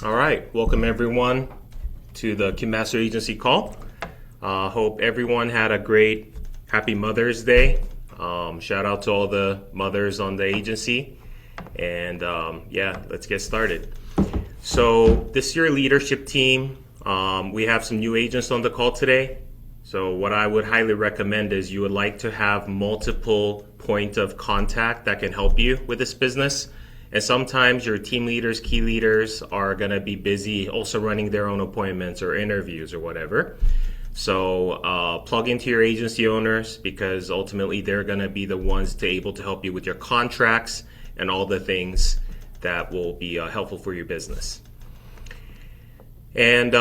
All right, welcome everyone to the Kim Master Agency call. Hope everyone had a great, happy Mother's Day. Shout out to all the mothers on the agency. And let's get started. So, this is your leadership team. We have some new agents on the call today. So, what I would highly recommend is you would like to have multiple point of contact that can help you with this business. And sometimes your team leaders, key leaders are going to be busy also running their own appointments or interviews or whatever. So plug into your agency owners because ultimately they're going to be the ones to able to help you with your contracts and all the things that will be helpful for your business. And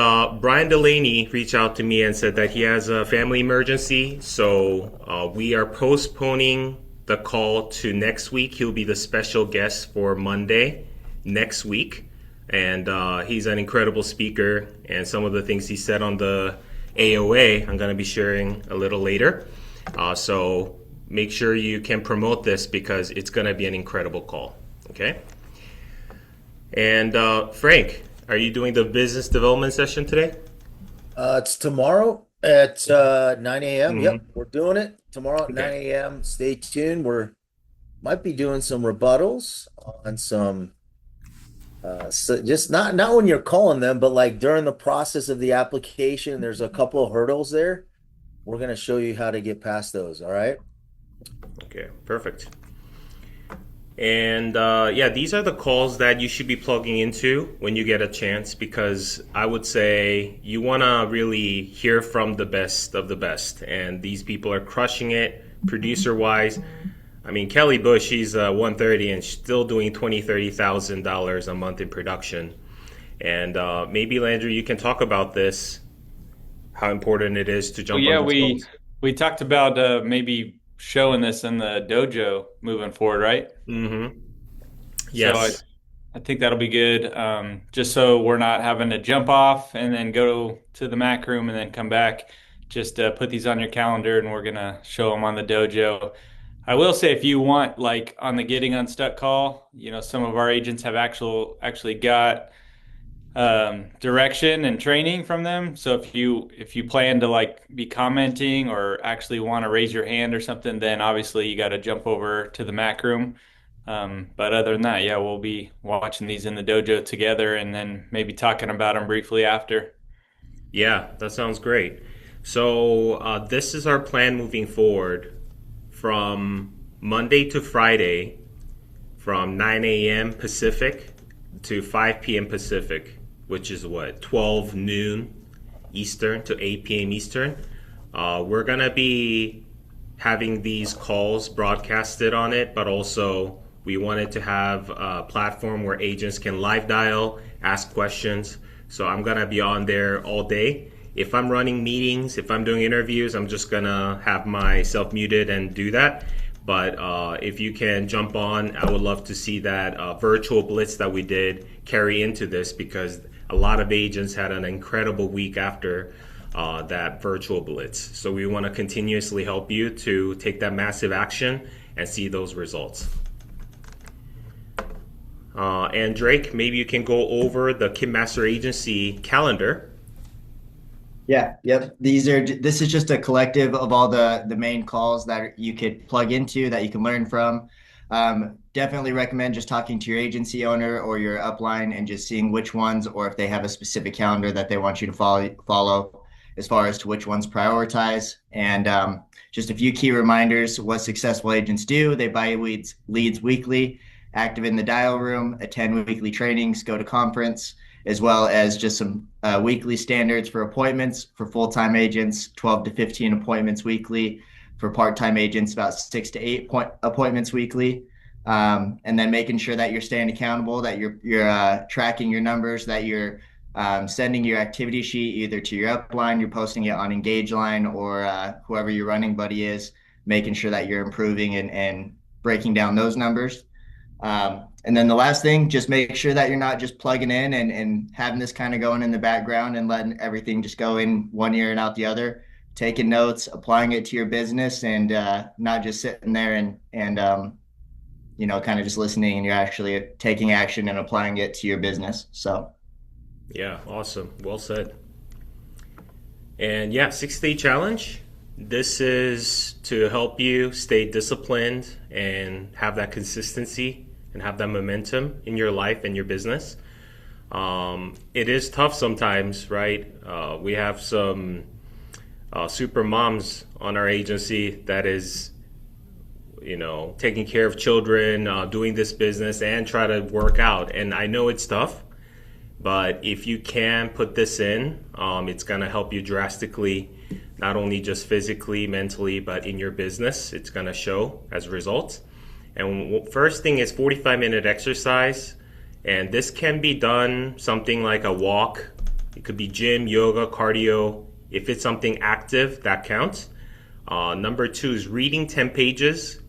Brian Delaney reached out to me and said that he has a family emergency. So we are postponing the call to next week. He'll be the special guest for Monday next week. And he's an incredible speaker. And some of the things he said on the AOA, I'm going to be sharing a little later. So make sure you can promote this because it's going to be an incredible call. Okay. And Frank, are you doing the business development session today? It's tomorrow at 9 a.m. Mm-hmm. Yep, we're doing it tomorrow at Okay. 9 a.m. Stay tuned. We're might be doing some rebuttals on some so just not when you're calling them, but like during the process of the application, there's a couple of hurdles there. We're going to show you how to get past those, all right? Okay. Perfect. And these are the calls that you should be plugging into when you get a chance because I would say you want to really hear from the best of the best. And these people are crushing it producer wise. I mean, Kelly Bush, she's 130 and still doing $30,000 a month in production. And maybe Landry, you can talk about this, how important it is to Well, jump on yeah, those we calls. we talked about maybe showing this in the dojo moving forward, right? Mm-hmm. So I, Yes. I think that'll be good. Just so we're not having to jump off and then go to the Mac room and then come back. Just put these on your calendar and we're gonna show them on the dojo. I will say if you want like on the getting unstuck call, some of our agents have actually got direction and training from them. So if you plan to like be commenting or actually want to raise your hand or something, then obviously you got to jump over to the Mac room. But other than that, yeah, we'll be watching these in the dojo together and then maybe talking about them briefly after. Yeah, that sounds great. So this is our plan moving forward from Monday to Friday from 9 a.m. Pacific to 5 p.m. Pacific, which is what, 12 noon Eastern to 8 p.m. Eastern. We're going to be having these calls broadcasted on it, but also we wanted to have a platform where agents can live dial, ask questions. So I'm going to be on there all day. If I'm running meetings, if I'm doing interviews, I'm just going to have myself muted and do that. But if you can jump on, I would love to see that virtual blitz that we did carry into this because a lot of agents had an incredible week after that virtual blitz. So we want to continuously help you to take that massive action and see those results. And Drake, maybe you can go over the Kim Master Agency calendar. Yeah, yep. This is just a collective of all the main calls that you could plug into that you can learn from. Definitely recommend just talking to your agency owner or your upline and just seeing which ones or if they have a specific calendar that they want you to follow as far as to which ones prioritize. And just a few key reminders: what successful agents do. They buy leads weekly, active in the dial room, attend weekly trainings, go to conference, as well as just some weekly standards for appointments for full-time agents, 12 to 15 appointments weekly. For part-time agents, about 6 to 8 appointments weekly. And then making sure that you're staying accountable, that you're tracking your numbers, that you're sending your activity sheet either to your upline, you're posting it on EngageLine or whoever your running buddy is, making sure that you're improving and breaking down those numbers. And then the last thing, just make sure that you're not just plugging in and having this kind of going in the background and letting everything just go in one ear and out the other. Taking notes, applying it to your business, and not just sitting there and kind of just listening, and you're actually taking action and applying it to your business. So Yeah, awesome. Well said. And yeah, 6-day challenge. This is to help you stay disciplined and have that consistency and have that momentum in your life and your business. It is tough sometimes, right? We have some super moms on our agency that is, taking care of children, doing this business, and try to work out. And I know it's tough, but if you can put this in, it's going to help you drastically, not only just physically, mentally, but in your business. It's going to show as a result. And first thing is 45-minute exercise. And this can be done something like a walk. It could be gym, yoga, cardio. If it's something active, that counts. Number 2 is reading 10 pages,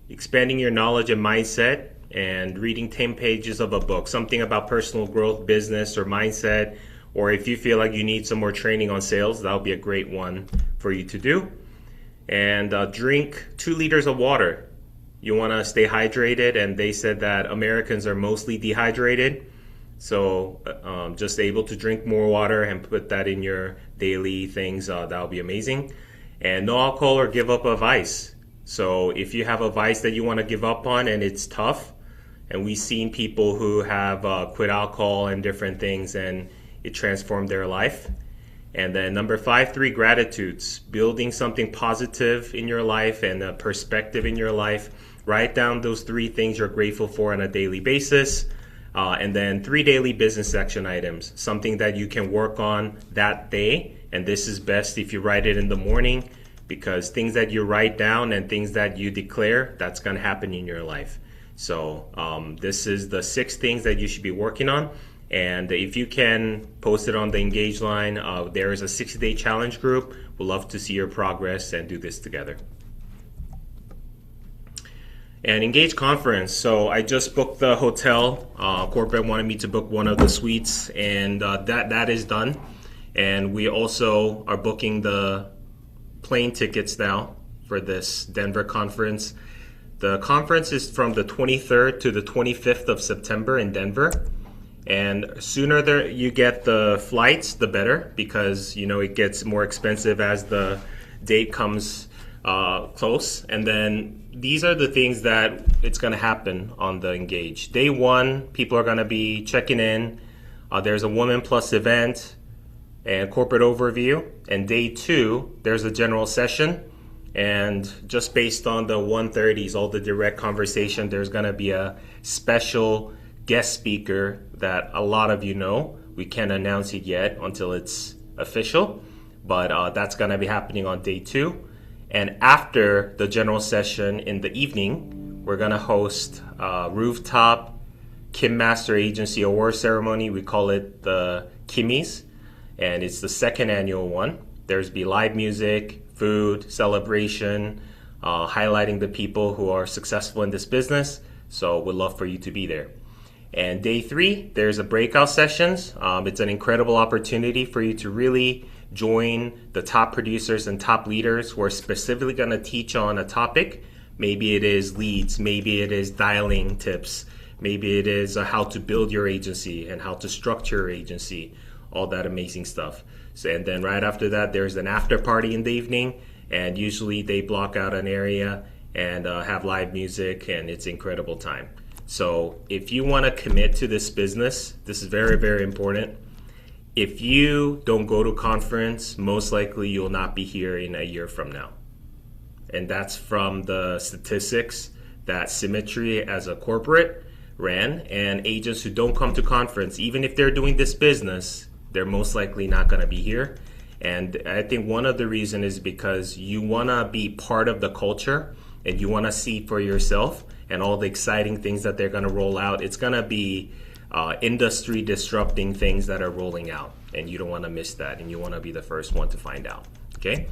expanding your knowledge and mindset, and reading 10 pages of a book, something about personal growth, business, or mindset. Or if you feel like you need some more training on sales, that'll be a great one for you to do. And drink 2 liters of water. You want to stay hydrated, and they said that Americans are mostly dehydrated. So just able to drink more water and put that in your daily things, that'll be amazing. And no alcohol or give up a vice. So if you have a vice that you want to give up on and it's tough, and we've seen people who have quit alcohol and different things, and it transformed their life. And then number 5, 3 gratitudes, building something positive in your life and a perspective in your life. Write down those 3 things you're grateful for on a daily basis. And then 3 daily business action items, something that you can work on that day. And this is best if you write it in the morning, because things that you write down and things that you declare, that's going to happen in your life. So this is the 6 things that you should be working on. And if you can post it on the Engage line, there is a 60-day challenge group. We'd love to see your progress and do this together. And Engage conference. So I just booked the hotel. Corporate wanted me to book one of the suites, and that is done. And we also are booking the plane tickets now for this Denver conference. The conference is from the 23rd to the 25th of September in Denver. And sooner there you get the flights, the better, because it gets more expensive as the date comes close. And then these are the things that it's going to happen on the Engage. Day 1, people are going to be checking in. There's a Woman Plus event and corporate overview. And day 2, there's a general session. And just based on the 130s, all the direct conversation, there's going to be a special guest speaker that a lot of you know. We can't announce it yet until it's official, but that's going to be happening on day 2. And after the general session in the evening, we're going to host a rooftop Kim Master Agency Award Ceremony. We call it the Kimmies, and it's the 2nd annual one. There's be live music, food, celebration, highlighting the people who are successful in this business. So we'd love for you to be there. And day 3, there's a breakout sessions. It's an incredible opportunity for you to really join the top producers and top leaders who are specifically going to teach on a topic. Maybe it is leads, maybe it is dialing tips, maybe it is how to build your agency and how to structure your agency, all that amazing stuff. So, and then right after that, there's an after party in the evening, and usually they block out an area and have live music, and it's incredible time. So if you want to commit to this business, this is very, very important. If you don't go to conference, most likely you'll not be here in a year from now. And that's from the statistics that Symmetry as a corporate ran. And agents who don't come to conference, even if they're doing this business, they're most likely not going to be here. And I think one of the reasons is because you want to be part of the culture and you want to see for yourself and all the exciting things that they're going to roll out. It's going to be industry disrupting things that are rolling out, and you don't want to miss that, and you want to be the first one to find out. Okay,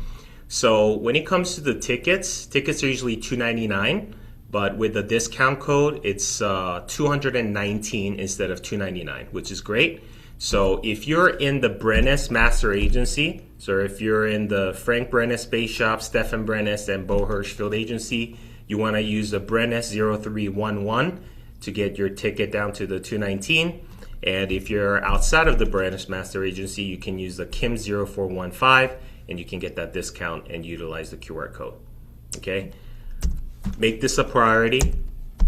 so when it comes to the tickets are usually $299, but with the discount code it's $219 instead of $299, which is great. So if you're in the Brennes Master Agency, so if you're in the Frank Brennes Space Shop, Stefan Brennes, and Bo Hirschfield Agency, you want to use the Brennes 0311 to get your ticket down to the $219. And if you're outside of the Brandis Master Agency, you can use the Kim0415 and you can get that discount and utilize the QR code. Okay? Make this a priority.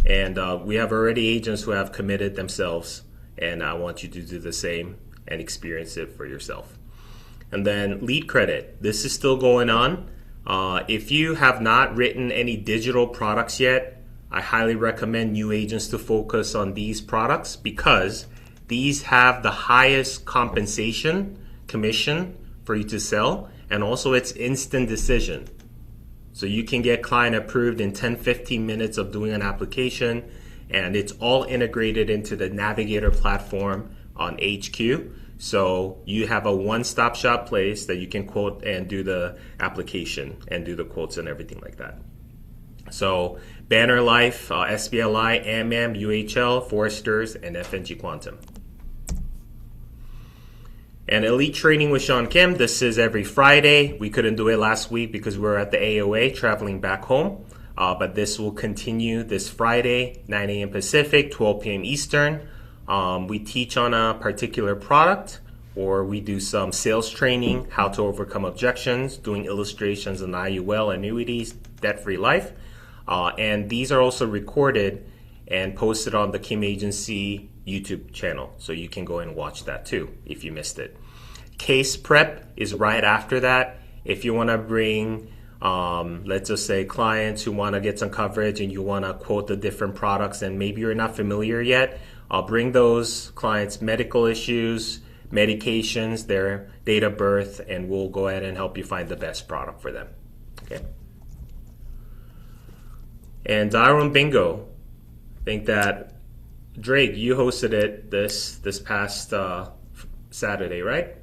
And we have already agents who have committed themselves, and I want you to do the same and experience it for yourself. And then lead credit. This is still going on. If you have not written any digital products yet, I highly recommend new agents to focus on these products because these have the highest compensation, commission for you to sell, and also it's instant decision. So you can get client approved in 10-15 minutes of doing an application, and it's all integrated into the Navigator platform on HQ. So you have a one-stop shop place that you can quote and do the application and do the quotes and everything like that. So Banner Life, SBLI, AMAM, UHL, Foresters, and FNG Quantum. And Elite Training with Sean Kim, this is every Friday. We couldn't do it last week because we were at the AOA traveling back home. But this will continue this Friday, 9 a.m. Pacific, 12 p.m. Eastern. We teach on a particular product, or we do some sales training, how to overcome objections, doing illustrations on IUL, annuities, debt-free life. And these are also recorded and posted on the Kim Agency YouTube channel. So you can go and watch that too if you missed it. Case prep is right after that. If you want to bring, let's just say clients who want to get some coverage and you want to quote the different products and maybe you're not familiar yet, I'll bring those clients' medical issues, medications, their date of birth, and we'll go ahead and help you find the best product for them. Okay. And Dial Bingo, I think that Drake, you hosted it this past Saturday, right?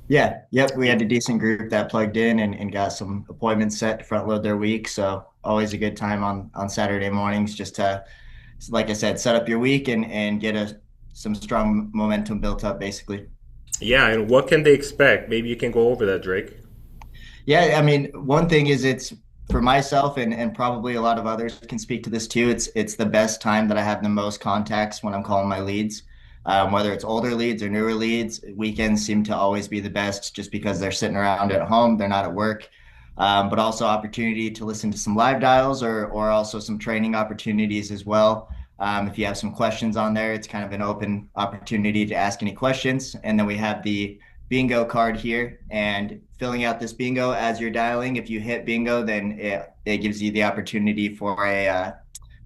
Yeah, yep. We had a decent group that plugged in and got some appointments set to front load their week. So always a good time on Saturday mornings just to, like I said, set up your week and get some strong momentum built up, basically. Yeah, and what can they expect? Maybe you can go over that, Drake. Yeah, I mean, one thing is it's for myself and probably a lot of others can speak to this too. It's the best time that I have the most contacts when I'm calling my leads. Whether it's older leads or newer leads, weekends seem to always be the best just because they're sitting around at home, they're not at work. But also opportunity to listen to some live dials or also some training opportunities as well. If you have some questions on there, it's kind of an open opportunity to ask any questions. And then we have the bingo card here, and filling out this bingo as you're dialing. If you hit bingo, then it gives you the opportunity for a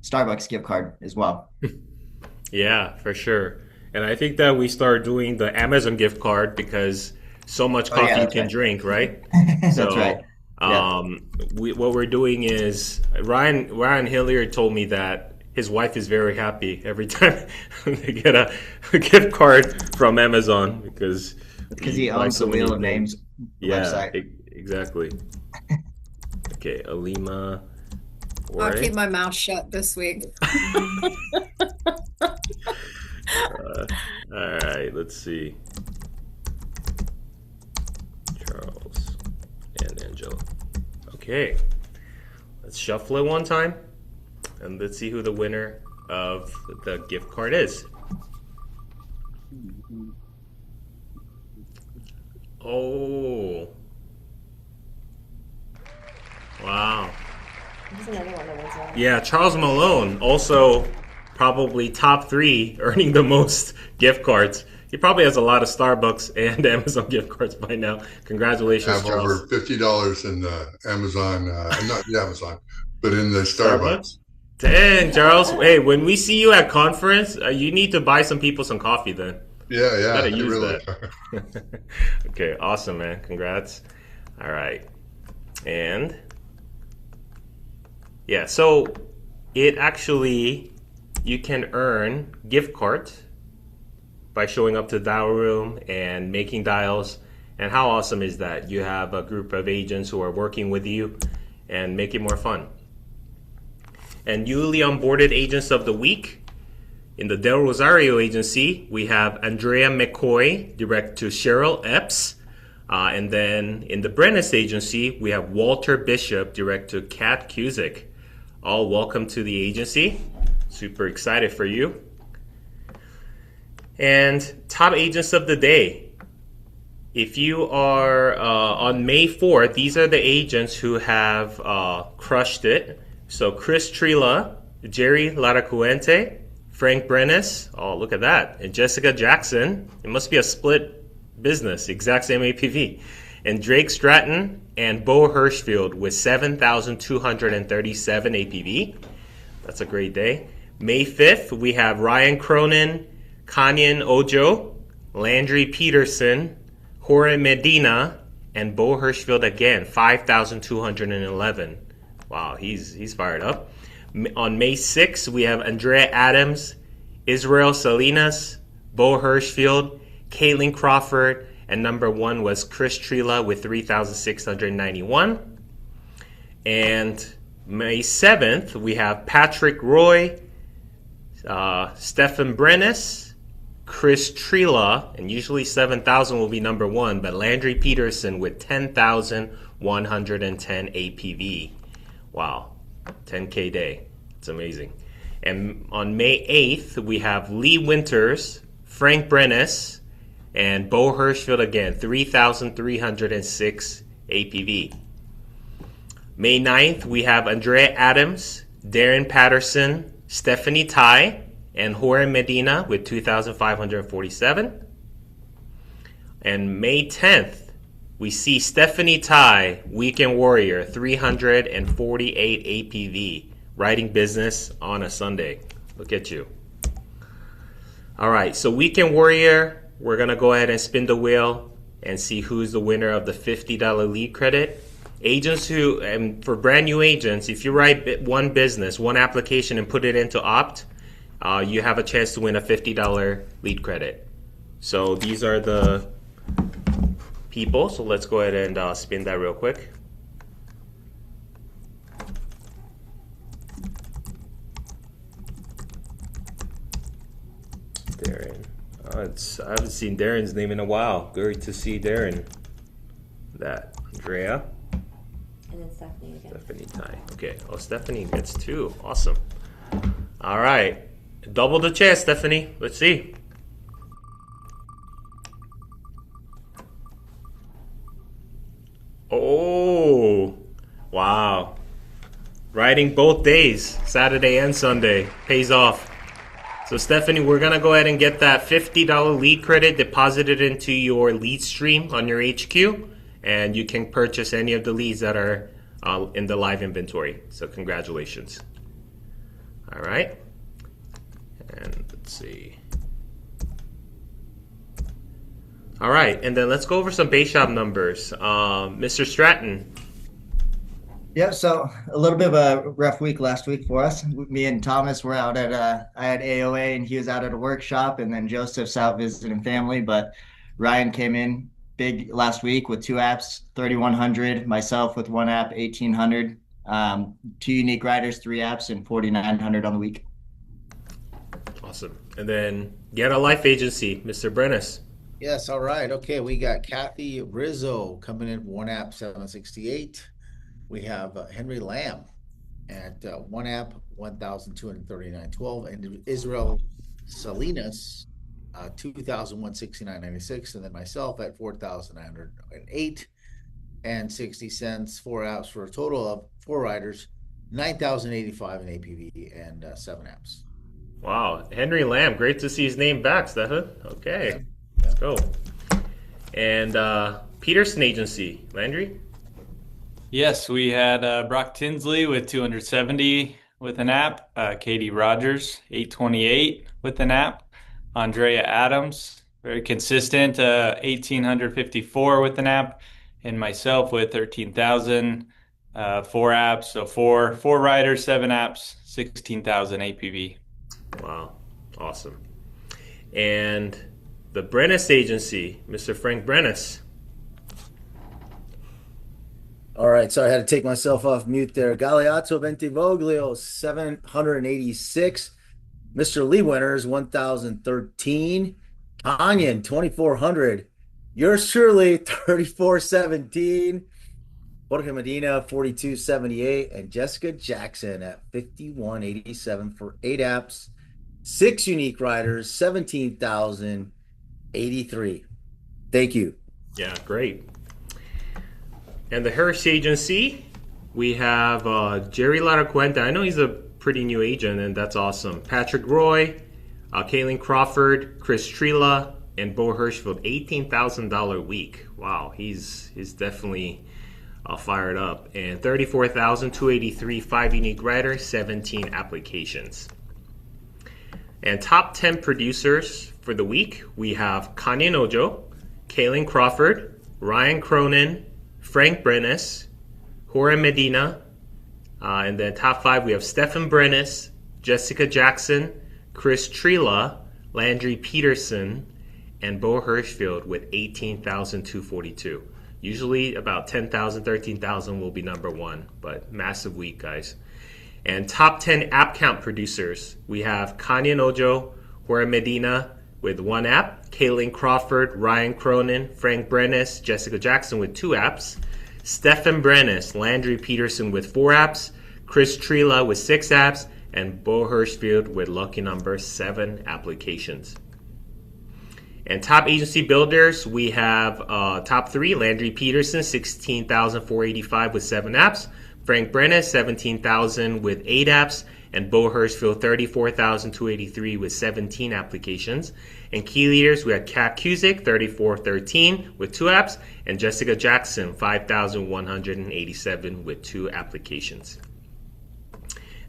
Starbucks gift card as well. Yeah, for sure. And I think that we start doing the Amazon gift card because so much coffee you can drink, right? That's So, right. Yeah. what we're doing is Ryan Hilliard told me that his wife is very happy every time they get a gift card from Amazon because he owns the Wheel of Names website. Exactly. Okay, Alima. I'll keep my mouth shut this week. All right, let's see. Charles and Angela. Okay, let's shuffle it one time, and let's see who the winner of the gift card is. Oh. Wow. There's another one that was on. Yeah, Charles Malone, also probably top 3 earning the most gift cards. He probably has a lot of Starbucks and Amazon gift cards by now. Congratulations, I have Charles. over $50 in the Amazon, not the Amazon, but in the Starbucks. Dang, Charles. Hey, when we see you at conference, you need to buy some people some coffee then. Yeah, Gotta I use really. that. Okay, awesome, man. Congrats. All right. And yeah, so it actually, you can earn gift cards by showing up to the dial room and making dials. And how awesome is that? You have a group of agents who are working with you and make it more fun. And newly onboarded agents of the week. In the Del Rosario agency, we have Andrea McCoy, direct to Cheryl Epps. And then in the Brennis agency, we have Walter Bishop, direct to Kat Cusick. All welcome to the agency. Super excited for you. And top agents of the day. If you are on May 4th, these are the agents who have crushed it. So Chris Trila, Jerry Laracuente, Frank Brenes, oh, look at that, and Jessica Jackson. It must be a split business, exact same APV. And Drake Stratton and Bo Hirschfield with 7,237 APV. That's a great day. May 5th, we have Ryan Cronin, Kanyan Ojo, Landry Peterson, Jorge Medina, and Bo Hirschfield again, 5,211. Wow, he's fired up. On May 6th, we have Andrea Adams, Israel Salinas, Bo Hirschfield, Caitlin Crawford, and number 1 was Chris Trila with 3,691. And May 7th, we have Patrick Roy, Stefan Brenes, Chris Trila, and usually 7,000 will be number 1, but Landry Peterson with 10,110 APV. Wow, 10K day. It's amazing. And on May 8th, we have Lee Winters, Frank Brenes, and Bo Hirschfield again, 3,306 APV. May 9th, we have Andrea Adams, Darren Patterson, Stephanie Tai, and Jorge Medina with 2,547. And May 10th, we see Stephanie Tai, Weekend Warrior, 348 APV, writing business on a Sunday. Look at you. All right, so Weekend Warrior, we're going to go ahead and spin the wheel and see who's the winner of the $50 lead credit. Agents who, and for brand new agents, if you write one business, one application, and put it into Opt, you have a chance to win a $50 lead credit. So these are the people. So let's go ahead and spin that real quick. Darren. I haven't seen Darren's name in a while. Great to see Darren. That. Andrea. And then Stephanie again. Stephanie Tai. Okay. Oh, Stephanie gets 2. Awesome. All right. Double the chance, Stephanie. Let's see. Oh, wow. Riding both days, Saturday and Sunday, pays off. So, Stephanie, we're going to go ahead and get that $50 lead credit deposited into your lead stream on your HQ, and you can purchase any of the leads that are in the live inventory. So, congratulations. All right. And let's see. All right, and then let's go over some base shop numbers. Mr. Stratton. Yeah, so a little bit of a rough week last week for us. Me and Thomas were out at I had AOA and he was out at a workshop, and then Joseph's out visiting family. But Ryan came in big last week with 2 apps, 3,100. Myself with 1 app, 1,800. 2 unique riders, 3 apps, and 4,900 on the week. Awesome. And then Get a Life Agency, Mr. Brenes. Yes, all right. Okay, we got Kathy Rizzo coming in 1 app, 768. We have Henry Lamb at 1 app, 1,239.12, and Israel Salinas, 2,169.96, and then myself at 4,908 and 60 cents. 4 apps for a total of 4 riders, 9,085 in APV and 7 apps. Wow, Henry Lamb, great to see his name back, Stefan. Okay, let's go. And Peterson Agency, Landry. Yes, we had Brock Tinsley with 270 with an app, Katie Rogers, 828 with an app, Andrea Adams, very consistent, 1,854 with an app, and myself with 13,000, 4 apps, so four riders, 7 apps, 16,000 APV. Wow, awesome. And the Brenes Agency, Mr. Frank Brenes. All right, so I had to take myself off mute there. Galeazzo Bentivoglio, 786. Mr. Lee Winters, 1,013. Kanyan, 2,400. Yours truly, 3,417. Jorge Medina, 4,278. And Jessica Jackson at 5,187 for 8 apps 6 unique riders, 17,083. Thank you. Yeah, great. And the Heritage Agency, we have Jerry Laracuenta. I know he's a pretty new agent, and that's awesome. Patrick Roy, Kaylin Crawford, Chris Trela, and Bo Hirschfield. $18,000 a week. Wow, he's definitely fired up. And 34,283, 5 unique riders, 17 applications. And top 10 producers for the week, we have Kanye Nojo, Kaylin Crawford, Ryan Cronin, Frank Brennis, Jorge Medina, and then top 5 we have Stefan Brennis, Jessica Jackson, Chris Trela, Landry Peterson, and Bo Hirschfield with 18,242. Usually about 10,000, 13,000 will be number one, but massive week, guys. And top 10 app count producers, we have Kanye Nojo, Jorge Medina with 1 app, Kaylin Crawford, Ryan Cronin, Frank Brennis, Jessica Jackson with 2 apps, Stefan Brennis, Landry Peterson with 4 apps, Chris Trela with 6 apps, and Bo Hirschfield with lucky number 7 applications. And top agency builders, we have top 3, Landry Peterson, 16,485 with 7 apps, Frank Brennis, 17,000 with 8 apps, and Bo Hirschfield, 34,283 with 17 applications. And key leaders, we had Kat Cusick, 3413 with 2 apps, and Jessica Jackson, 5,187 with 2 applications.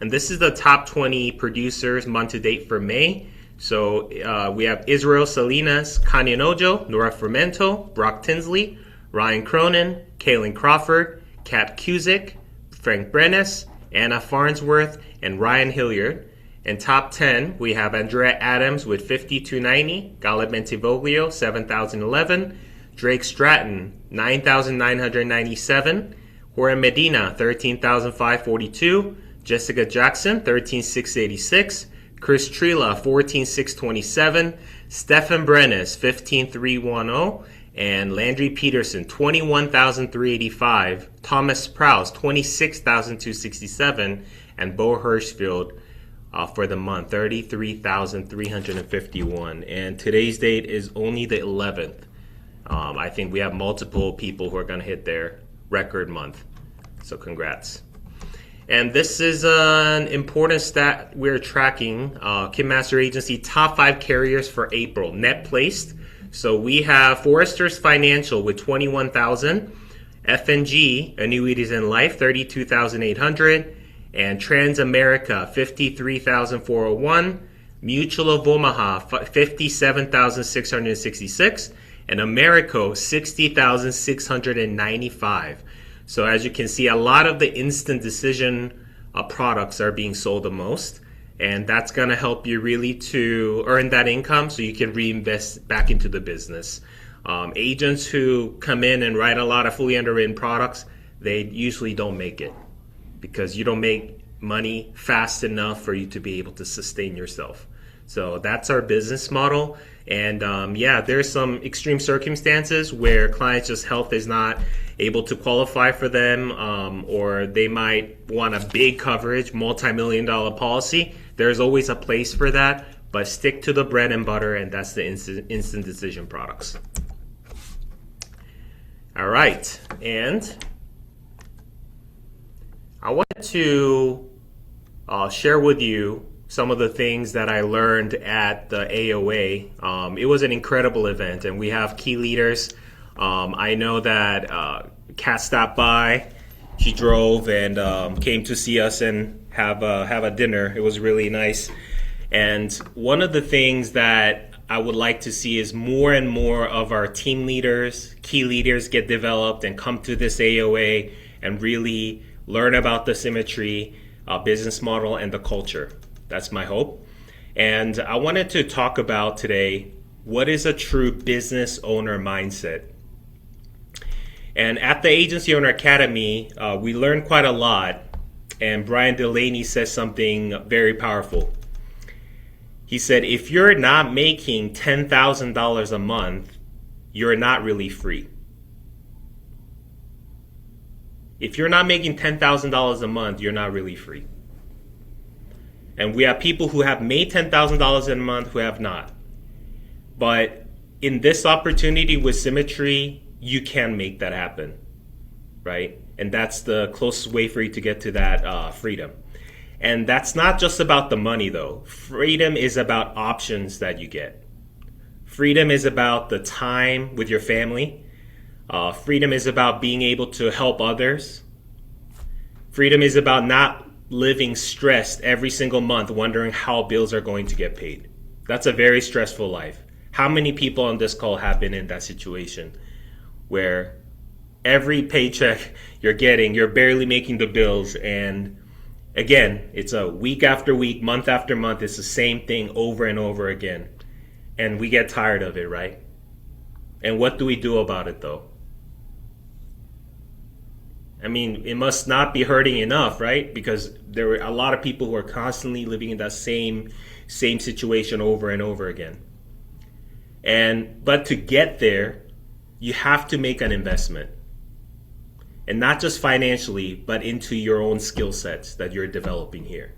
And this is the top 20 producers month to date for May. So we have Israel Salinas, Kanye Nojo, Nora Fermento, Brock Tinsley, Ryan Cronin, Kaylin Crawford, Kat Cusick, Frank Brennis, Anna Farnsworth, and Ryan Hilliard. In top 10, we have Andrea Adams with 5,290, Galeb Mentivoglio, 7,011, Drake Stratton, 9,997, Jorge Medina, 13,542, Jessica Jackson, 13,686, Chris Trela, 14,627, Stefan Brennis, 15,310, and Landry Peterson, 21,385, Thomas Prowse, 26,267, and Bo Hirschfield for the month, 33,351. And today's date is only the 11th. I think we have multiple people who are going to hit their record month. So congrats. And this is an important stat we're tracking. Kitmaster Agency top 5 carriers for April, net placed. So we have Foresters Financial with 21,000, F&G Annuities and Life 32,800, and Transamerica 53,401, Mutual of Omaha 57,666, and Americo 60,695. So as you can see, a lot of the instant decision products are being sold the most. And that's going to help you really to earn that income so you can reinvest back into the business. Agents who come in and write a lot of fully underwritten products, they usually don't make it because you don't make money fast enough for you to be able to sustain yourself. So that's our business model. And there's some extreme circumstances where clients' just health is not able to qualify for them, or they might want a big coverage, multi-million-dollar policy. There's always a place for that, but stick to the bread and butter, and that's the instant decision products. All right, and I wanted to share with you some of the things that I learned at the AOA. It was an incredible event, and we have key leaders. I know that Kat stopped by. She drove and came to see us and have a dinner. It was really nice. And one of the things that I would like to see is more and more of our team leaders, key leaders get developed and come to this AOA and really learn about the Symmetry business model and the culture. That's my hope. And I wanted to talk about today, what is a true business owner mindset? And at the Agency Owner Academy, we learned quite a lot. And Brian Delaney says something very powerful. He said, if you're not making $10,000 a month, you're not really free. If you're not making $10,000 a month, you're not really free. And we have people who have made $10,000 in a month who have not. But in this opportunity with Symmetry, you can make that happen, right? And that's the closest way for you to get to that freedom. And that's not just about the money, though. Freedom is about options that you get. Freedom is about the time with your family. Freedom is about being able to help others. Freedom is about not living stressed every single month, wondering how bills are going to get paid. That's a very stressful life. How many people on this call have been in that situation where every paycheck you're getting, you're barely making the bills, and again, it's a week after week, month after month, it's the same thing over and over again. And we get tired of it, right? And what do we do about it, though? I mean, it must not be hurting enough, right? Because there are a lot of people who are constantly living in that same situation over and over again. But to get there, you have to make an investment. And not just financially, but into your own skill sets that you're developing here.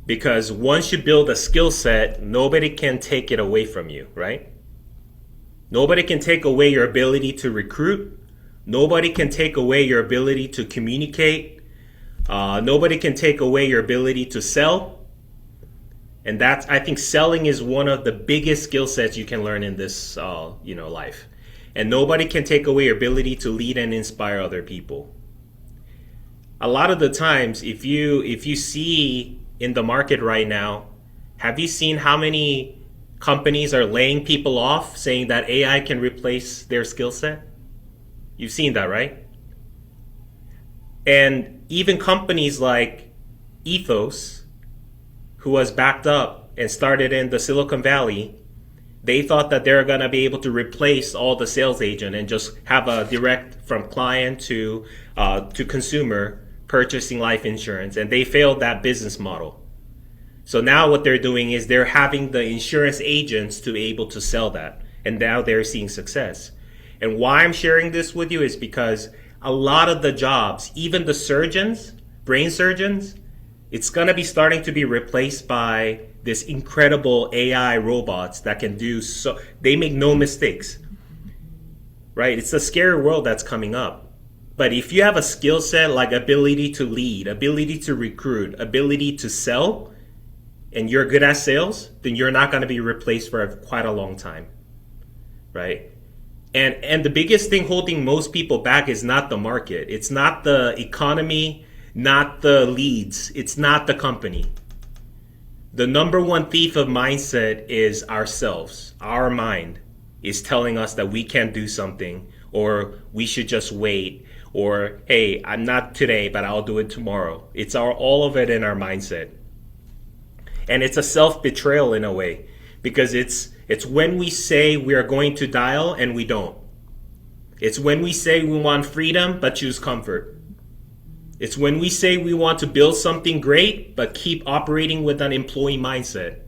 Because once you build a skill set, nobody can take it away from you, right? Nobody can take away your ability to recruit. Nobody can take away your ability to communicate. Nobody can take away your ability to sell. And I think selling is one of the biggest skill sets you can learn in this, life. And nobody can take away your ability to lead and inspire other people. A lot of the times, if you see in the market right now, have you seen how many companies are laying people off, saying that AI can replace their skill set? You've seen that, right? And even companies like Ethos, who was backed up and started in the Silicon Valley, they thought that they're going to be able to replace all the sales agent and just have a direct from client to consumer purchasing life insurance. And they failed that business model. So now what they're doing is they're having the insurance agents to be able to sell that. And now they're seeing success. And why I'm sharing this with you is because a lot of the jobs, even the surgeons, brain surgeons, it's going to be starting to be replaced by this incredible AI robots that can do so. They make no mistakes, right? It's a scary world that's coming up. But if you have a skill set like ability to lead, ability to recruit, ability to sell, and you're good at sales, then you're not going to be replaced for quite a long time, right? And the biggest thing holding most people back is not the market. It's not the economy, not the leads. It's not the company. The number one thief of mindset is ourselves. Our mind is telling us that we can't do something, or we should just wait, or, hey, I'm not today, but I'll do it tomorrow. It's all of it in our mindset. And it's a self-betrayal in a way, because it's when we say we are going to dial and we don't. It's when we say we want freedom but choose comfort. It's when we say we want to build something great but keep operating with an employee mindset.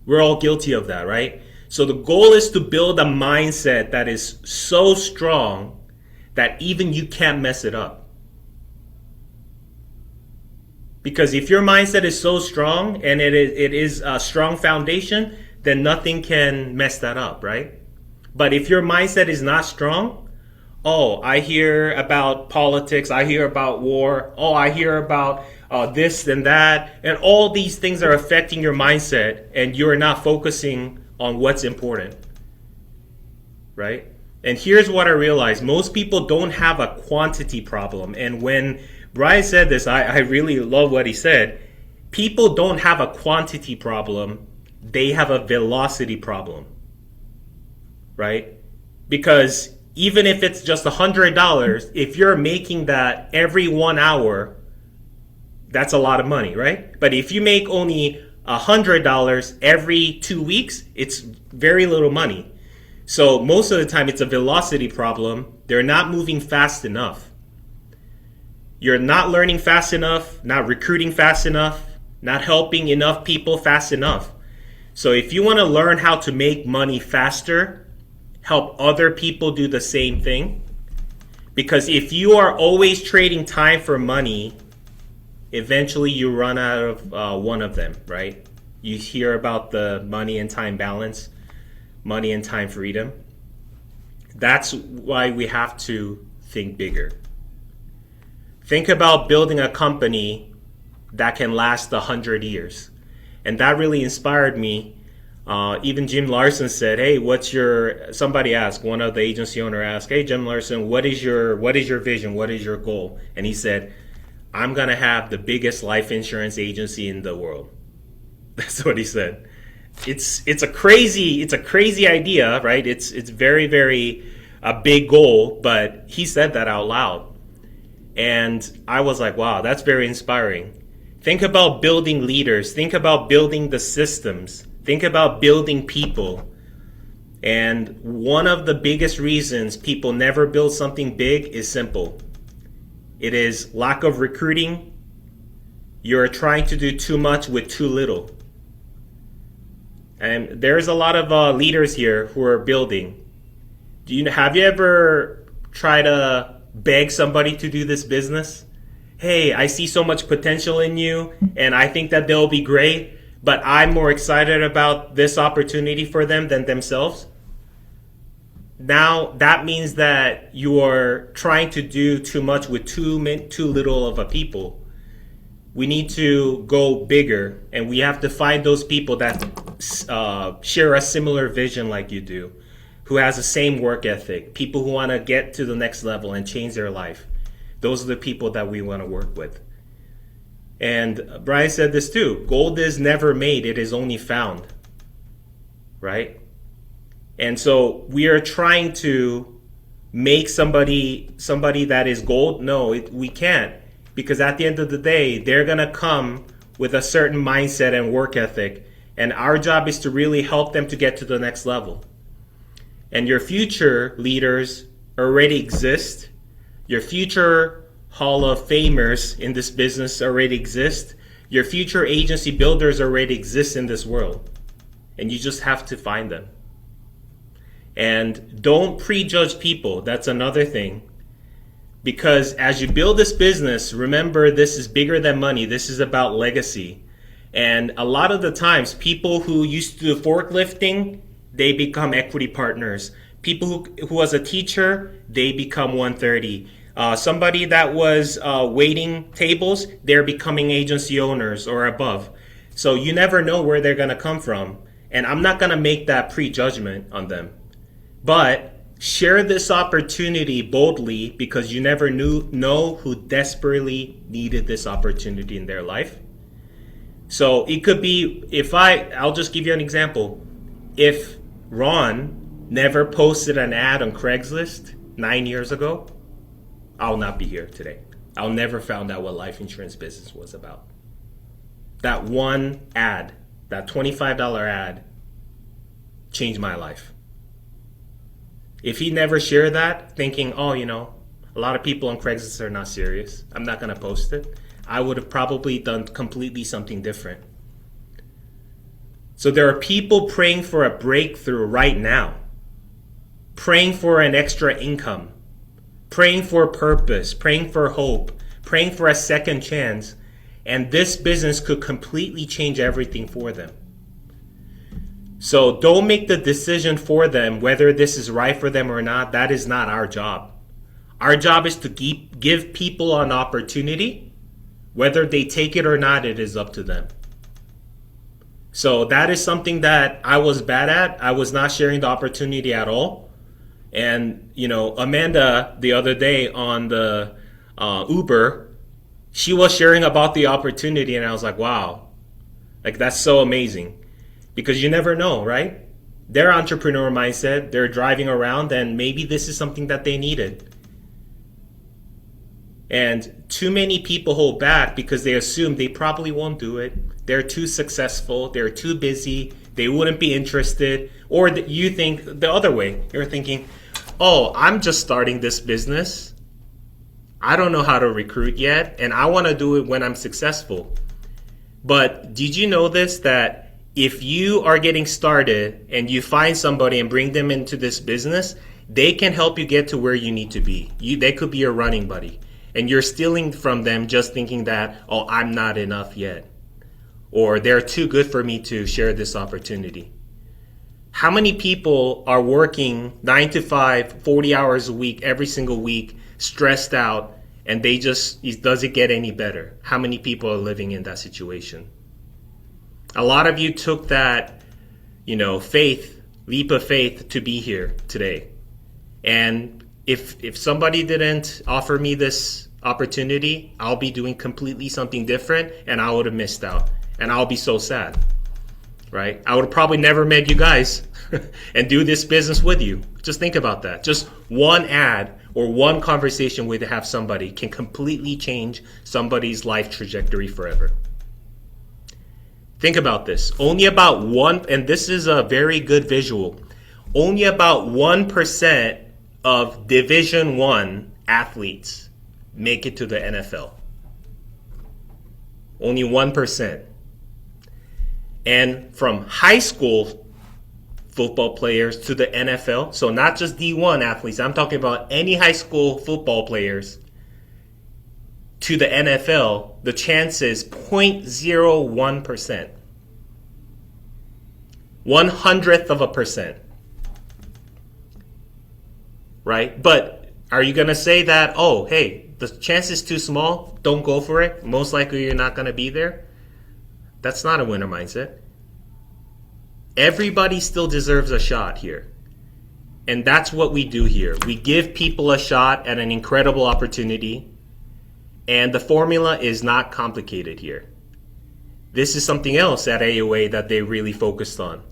We're all guilty of that, right? So the goal is to build a mindset that is so strong that even you can't mess it up. Because if your mindset is so strong and it is a strong foundation, then nothing can mess that up, right? But if your mindset is not strong, I hear about politics, I hear about war, I hear about this and that, and all these things are affecting your mindset, and you're not focusing on what's important, right? And here's what I realized. Most people don't have a quantity problem. And when Brian said this, I really love what he said. People don't have a quantity problem. They have a velocity problem, right? Because even if it's just $100, if you're making that every 1 hour, that's a lot of money, right? But if you make only $100 every 2 weeks, it's very little money. So most of the time it's a velocity problem. They're not moving fast enough. You're not learning fast enough, not recruiting fast enough, not helping enough people fast enough. So if you want to learn how to make money faster, help other people do the same thing. Because if you are always trading time for money, eventually you run out of one of them, right? You hear about the money and time balance, money and time freedom. That's why we have to think bigger. Think about building a company that can last 100 years. And that really inspired me. Even Jim Larson said, hey, somebody asked, one of the agency owner asked, hey, Jim Larson, what is your vision? What is your goal? And he said, I'm going to have the biggest life insurance agency in the world. That's what he said. It's a crazy idea, right? It's very, very a big goal, but he said that out loud. And I was like, wow, that's very inspiring. Think about building leaders. Think about building the systems. Think about building people. And one of the biggest reasons people never build something big is simple. It is lack of recruiting. You're trying to do too much with too little. And there's a lot of leaders here who are building. Have you ever tried to beg somebody to do this business? Hey, I see so much potential in you, and I think that they'll be great, but I'm more excited about this opportunity for them than themselves. Now, that means that you are trying to do too much with too little of a people. We need to go bigger, and we have to find those people that share a similar vision like you do, who has the same work ethic, people who want to get to the next level and change their life. Those are the people that we want to work with. And Brian said this too, gold is never made, it is only found, right? And so we are trying to make somebody that is gold. No, we can't, because at the end of the day, they're going to come with a certain mindset and work ethic. And our job is to really help them to get to the next level. And your future leaders already exist. Your future Hall of Famers in this business already exist. Your future agency builders already exist in this world. And you just have to find them. And don't prejudge people. That's another thing. Because as you build this business, remember, this is bigger than money. This is about legacy. And a lot of the times, people who used to do forklifting, they become equity partners. People who was a teacher, they become 130. Somebody that was waiting tables, they're becoming agency owners or above. So you never know where they're going to come from. And I'm not going to make that prejudgment on them. But share this opportunity boldly, because you never know who desperately needed this opportunity in their life. So it could be, I'll just give you an example. If Ron never posted an ad on Craigslist 9 years ago, I'll not be here today. I'll never found out what life insurance business was about. That one ad, that $25 ad, changed my life. If he never shared that, thinking, a lot of people on Craigslist are not serious, I'm not going to post it, I would have probably done completely something different. So there are people praying for a breakthrough right now, praying for an extra income, praying for purpose, praying for hope, praying for a second chance, and this business could completely change everything for them. So don't make the decision for them whether this is right for them or not. That is not our job. Our job is to give people an opportunity. Whether they take it or not, it is up to them. So that is something that I was bad at. I was not sharing the opportunity at all. And, Amanda, the other day on the Uber, she was sharing about the opportunity, and I was like, wow, that's so amazing. Because you never know, right? Their entrepreneur mindset, they're driving around, and maybe this is something that they needed. And too many people hold back because they assume they probably won't do it. They're too successful. They're too busy. They wouldn't be interested. Or you think the other way. You're thinking, I'm just starting this business. I don't know how to recruit yet, and I want to do it when I'm successful. But did you know this, that if you are getting started and you find somebody and bring them into this business, they can help you get to where you need to be. They could be your running buddy. and you're stealing from them just thinking that, oh, I'm not enough yet, or they're too good for me to share this opportunity. How many people are working 9 to 5, 40 hours a week, every single week, stressed out, and does it get any better? How many people are living in that situation? A lot of you took that, leap of faith to be here today. And if somebody didn't offer me this opportunity, I'll be doing completely something different, and I would have missed out. And I'll be so sad, right? I would have probably never met you guys and do this business with you. Just think about that. Just one ad or one conversation with have somebody can completely change somebody's life trajectory forever. Think about this. Only about and this is a very good visual, only about 1% of Division I athletes make it to the NFL. Only 1%. And from high school football players to the NFL, so not just D1 athletes, I'm talking about any high school football players to the NFL, the chance is 0.01%. 1/100%. Right? But are you going to say that, oh, hey, the chance is too small, don't go for it, most likely you're not going to be there? That's not a winner mindset. Everybody still deserves a shot here. And that's what we do here. We give people a shot at an incredible opportunity. And the formula is not complicated here. This is something else at AOA that they really focused on.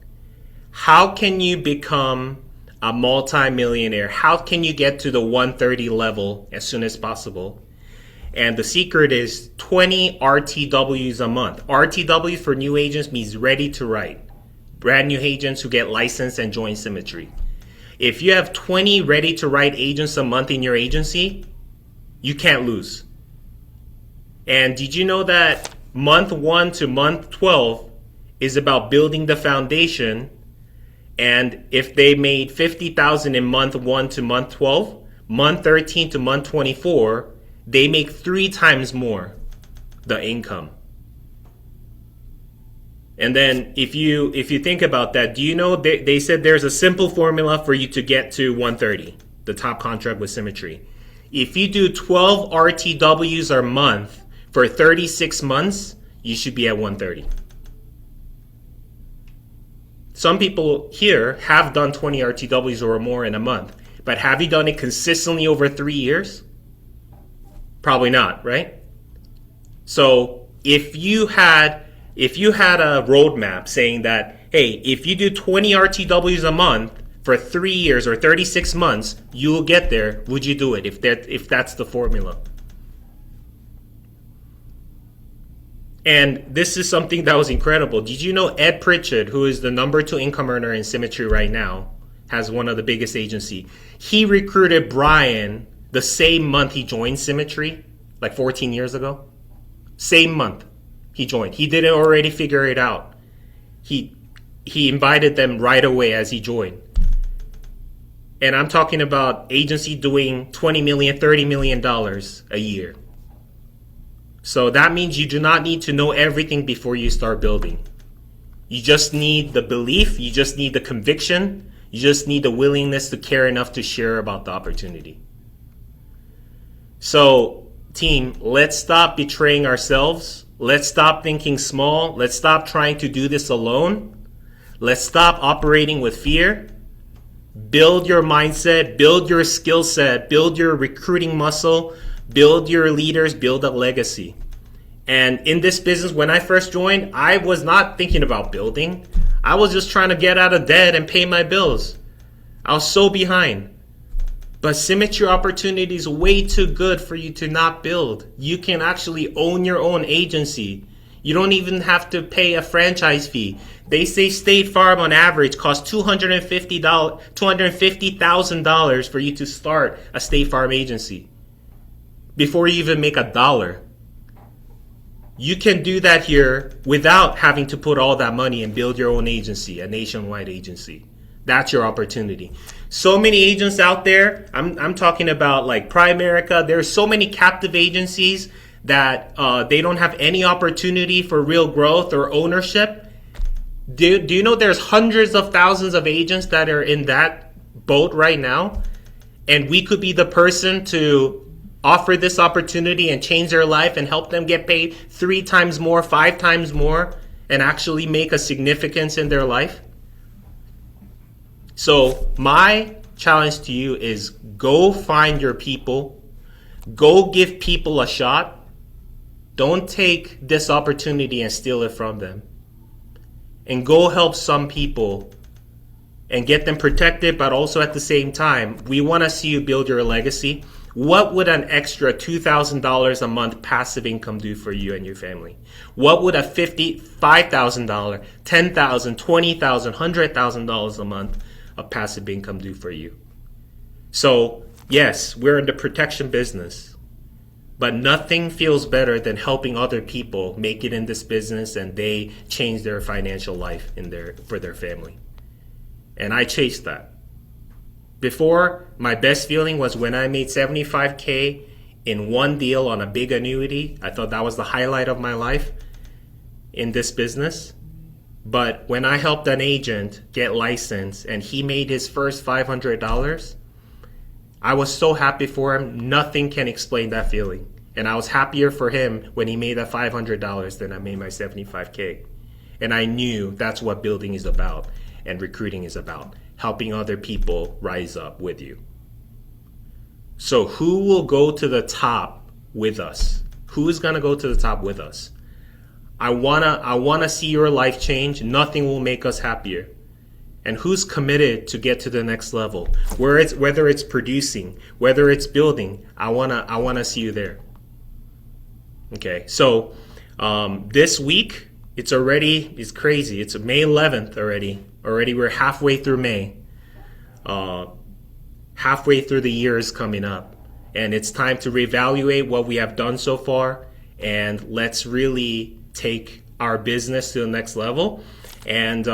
How can you become a multi-millionaire? How can you get to the 130 level as soon as possible? And the secret is 20 RTWs a month. RTW for new agents means ready to write. Brand new agents who get licensed and join Symmetry. If you have 20 ready to write agents a month in your agency, you can't lose. And did you know that month 1 to month 12 is about building the foundation? And if they made $50,000 in month 1 to month 12, month 13 to month 24, they make 3 times more the income. And then if you think about that, do you know they said there's a simple formula for you to get to 130, the top contract with Symmetry. If you do 12 RTWs a month for 36 months, you should be at 130. Some people here have done 20 RTWs or more in a month, but have you done it consistently over 3 years? Probably not, right? So if you had a roadmap saying that, hey, if you do 20 RTWs a month for 3 years or 36 months, you'll get there, would you do it if that's the formula? And this is something that was incredible. Did you know Ed Pritchett, who is the number 2 income earner in Symmetry right now, has one of the biggest agency. He recruited Brian the same month he joined Symmetry, like 14 years ago. Same month he joined. He didn't already figure it out. He invited them right away as he joined. And I'm talking about agency doing $20 million, $30 million a year. So that means you do not need to know everything before you start building. You just need the belief, you just need the conviction, you just need the willingness to care enough to share about the opportunity. So, team, let's stop betraying ourselves. Let's stop thinking small. Let's stop trying to do this alone. Let's stop operating with fear. Build your mindset, build your skill set, build your recruiting muscle, build your leaders, build a legacy. And in this business, when I first joined, I was not thinking about building. I was just trying to get out of debt and pay my bills. I was so behind. But Symmetry opportunity is way too good for you to not build. You can actually own your own agency. You don't even have to pay a franchise fee. They say State Farm on average costs $250,000 for you to start a State Farm agency before you even make $1. You can do that here without having to put all that money and build your own agency, a nationwide agency. That's your opportunity. So many agents out there. I'm talking about like Primerica. There's so many captive agencies that they don't have any opportunity for real growth or ownership. Do you know there's hundreds of thousands of agents that are in that boat right now? And we could be the person to offer this opportunity and change their life and help them get paid 3 times more, 5 times more, and actually make a significance in their life. So my challenge to you is go find your people, go give people a shot. Don't take this opportunity and steal it from them. And go help some people and get them protected, but also at the same time, we want to see you build your legacy. What would an extra $2,000 a month passive income do for you and your family? What would a $55,000, $10,000, $20,000, $100,000 a month of passive income do for you? So, yes, we're in the protection business, but nothing feels better than helping other people make it in this business and they change their financial life for their family. And I chased that. Before, my best feeling was when I made $75K in one deal on a big annuity. I thought that was the highlight of my life in this business. But when I helped an agent get licensed and he made his first $500, I was so happy for him. Nothing can explain that feeling. And I was happier for him when he made that $500 than I made my $75K. And I knew that's what building is about and recruiting is about. Helping other people rise up with you. So who will go to the top with us? Who is going to go to the top with us? I wanna see your life change. Nothing will make us happier. And who's committed to get to the next level? Whether it's producing, whether it's building, I wanna see you there. Okay, so this week it's crazy. It's May 11th already. Already we're halfway through May. Halfway through the year is coming up. And it's time to reevaluate what we have done so far. And let's really take our business to the next level. And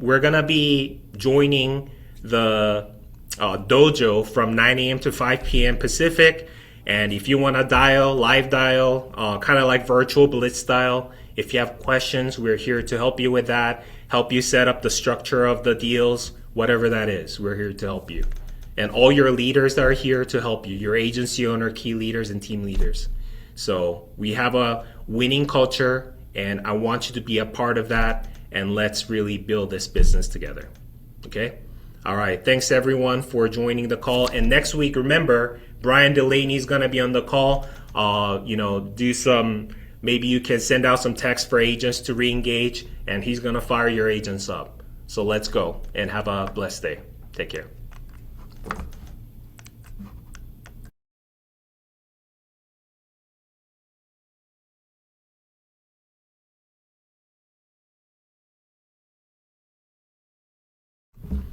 we're going to be joining the dojo from 9 a.m. to 5 p.m. Pacific. And if you want to live dial, kind of like virtual blitz style, if you have questions, we're here to help you with that, help you set up the structure of the deals, whatever that is. We're here to help you. And all your leaders are here to help you, your agency owner, key leaders, and team leaders. So we have a winning culture, and I want you to be a part of that, and let's really build this business together. Okay? All right. Thanks, everyone, for joining the call. And next week, remember, Brian Delaney is going to be on the call. Maybe you can send out some text for agents to re-engage, and he's going to fire your agents up. So let's go and have a blessed day. Take care.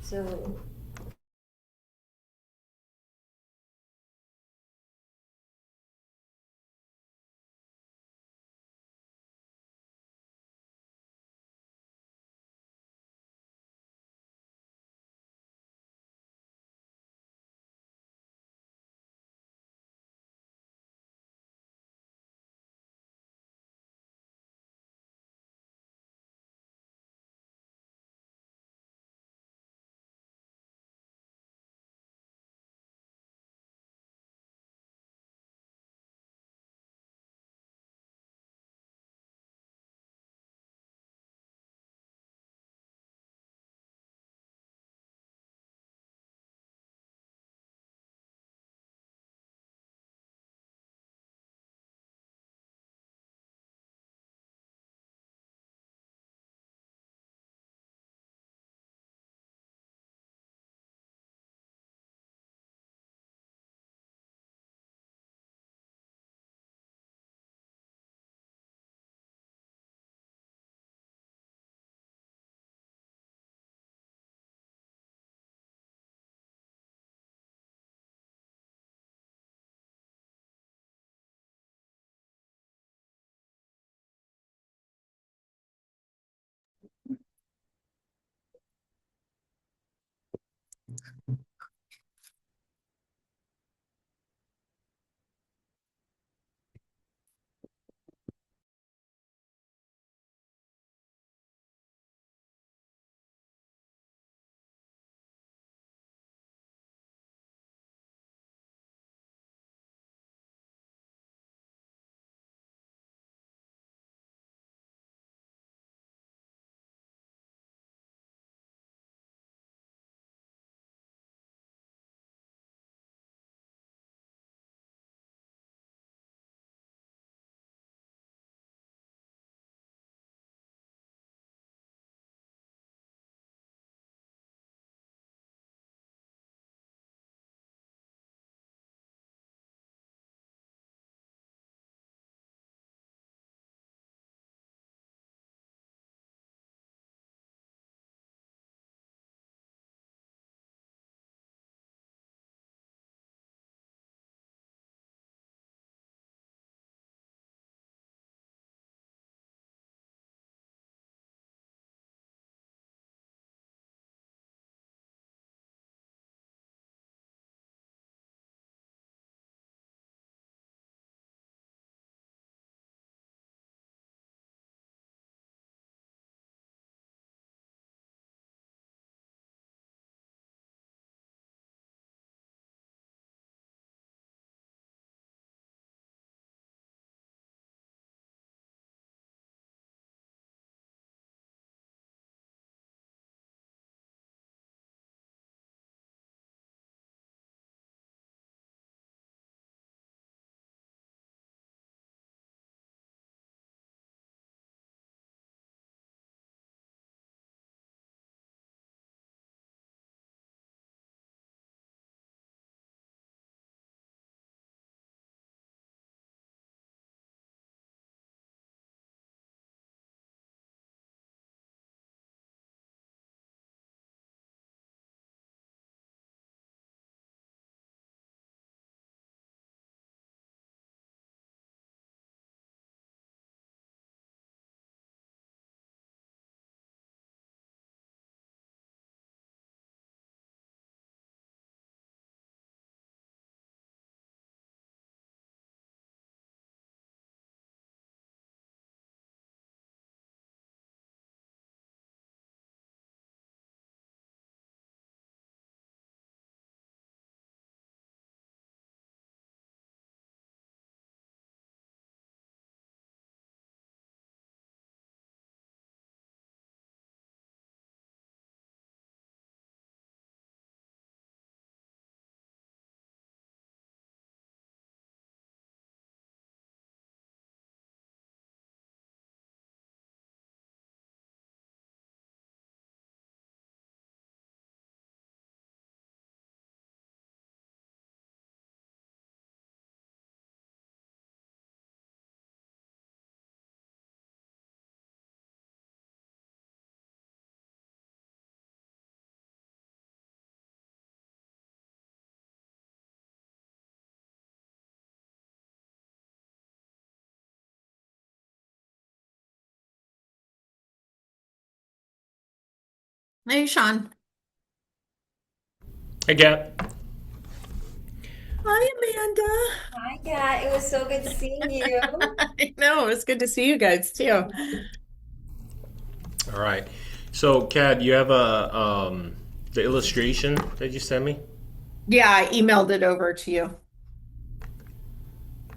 So Hey, Sean. Hey, Kat. Hi, Amanda. Hi, Kat. It was so good seeing you. I know, it's good to see you guys too. All right. So, Kat, you have the illustration that you sent me? Yeah, I emailed it over to you.